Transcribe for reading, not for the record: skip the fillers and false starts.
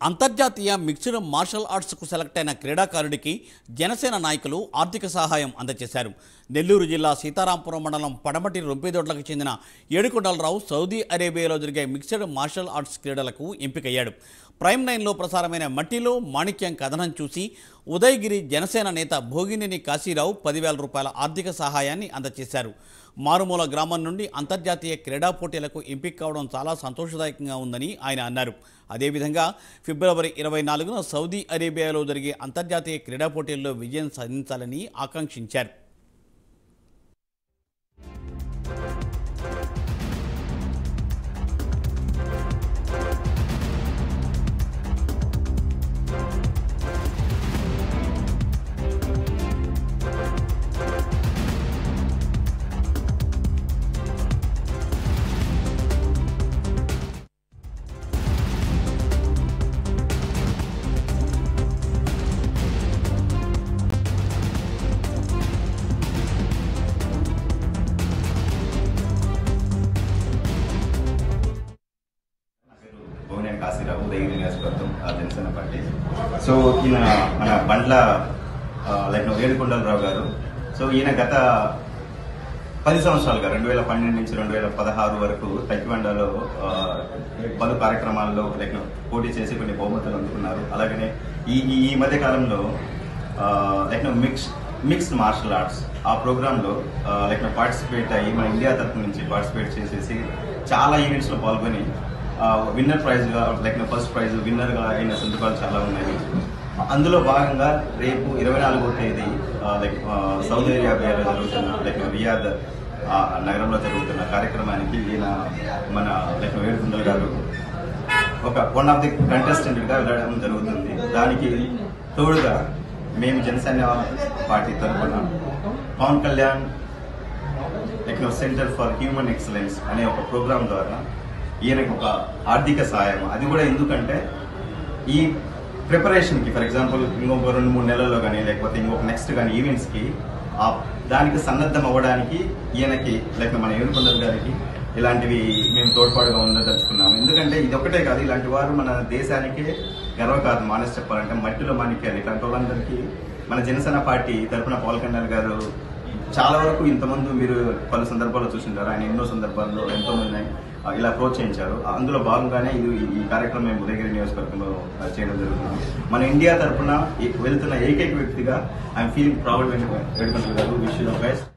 అంతర్జాతీయ mixed martial ఆర్ట్స్కు select అయిన క్రీడాకారుడికి జనసేన నాయకులు ఆర్థిక సహాయం అందజేశారు. నెల్లూరు జిల్లా సీతారాంపురం మండలం పడమటి రొంపిదొడ్లకు చెందిన ఏడుకొండలరావు సౌదీ అరేబియాలో జరిగే మిక్స్డ్ మార్షల్ ఆర్ట్స్ క్రీడలకు ఎంపికయ్యాడు. ప్రైమ్ 9లో ప్రసారమైన మట్టిలో మాణిక్యం కథనం చూసి ఉదయగిరి జనసేన నేత భోగినేని కాశీరావు 10,000 రూపాయల ఆర్థిక సహాయాన్ని అందజేశారు. మారుమూల గ్రామం నుండి అంతర్జాతీయ క్రీడా పోటీలకు ఎంపిక కావడం చాలా సంతోషదాయకంగా ఉందని ఆయన అన్నారు. అదేవిధంగా ఫిబ్రవరి 24న సౌదీ అరేబియాలో జరిగే అంతర్జాతీయ క్రీడా పోటీల్లో విజయం సాధించాలని ఆకాంక్షించారు. కాశీరావు ఉదయగిరి నియోజకవర్గం జనసేన పార్టీ. సో ఈయన మన బండ్ల ఏడుకొండలరావు గారు. సో ఈయన గత 10 సంవత్సరాలుగా 2012 నుంచి 2016 వరకు తైక్వాండోలో పలు కార్యక్రమాల్లో పోటీ చేసి కొన్ని బహుమతులు అందుకున్నారు. అలాగనే ఈ మధ్య కాలంలో మిక్స్డ్ మార్షల్ ఆర్ట్స్ ఆ ప్రోగ్రాంలో పార్టిసిపేట్ అయ్యి మన ఇండియా తరఫు నుంచి పార్టిసిపేట్ చేసేసి చాలా ఈవెంట్స్లో పాల్గొని విన్నర్ ప్రైజ్గా ఫస్ట్ ప్రైజ్ విన్నర్గా అయిన సందర్భాలు చాలా ఉన్నాయి. అందులో భాగంగా రేపు 24వ తేదీ సౌదీ అరేబియాలో జరుగుతున్న రియాద్ నగరంలో జరుగుతున్న కార్యక్రమానికి ఈయన మన ఏడుకొండల గారు వన్ ఆఫ్ ది కంటెస్టెంట్గా వెళ్ళడం జరుగుతుంది. దానికి తోడుగా మేము జనసేన పార్టీ తరఫున Pawan Kalyan centre for human excellence అనే ఒక ప్రోగ్రాం ద్వారా ఈయనకు ఒక ఆర్థిక సహాయం, అది కూడా ఎందుకంటే ఈ ప్రిపరేషన్కి ఫర్ ఎగ్జాంపుల్ ఇంకొక 2-3 నెలల్లో కానీ లేకపోతే ఇంకొక నెక్స్ట్ కానీ ఈవెంట్స్కి దానికి సన్నద్ధం అవ్వడానికి ఈయనకి మన ఏడుకొండల గారికి ఇలాంటివి మేము తోడ్పాటుగా ఉండదలుచుకున్నాము. ఎందుకంటే ఇది ఒకటే కాదు, ఇలాంటి వారు మన దేశానికే గర్వకారణం. మానేసి చెప్పాలంటే మట్టిలో మాణిక్యాలు ఇట్లాంటి వాళ్ళందరికీ మన జనసేన పార్టీ తరఫున పవన్ కళ్యాణ్ గారు చాలా వరకు ఇంతమంది మీరు పలు సందర్భాల్లో చూసింటారు. ఆయన ఎన్నో సందర్భాల్లో ఎంతో మంది ఇలా ప్రోత్సహించారు. అందులో భాగంగానే ఈ కార్యక్రమం మేము ఉదయగిరి నియోజకవర్గంలో చేయడం జరుగుతుంది. మన ఇండియా తరఫున వెళ్తున్న ఏకైక వ్యక్తిగా ఐఎమ్ ఫీలింగ్ ప్రౌడ్ ఏడుకొండల గారు. Wish you the best.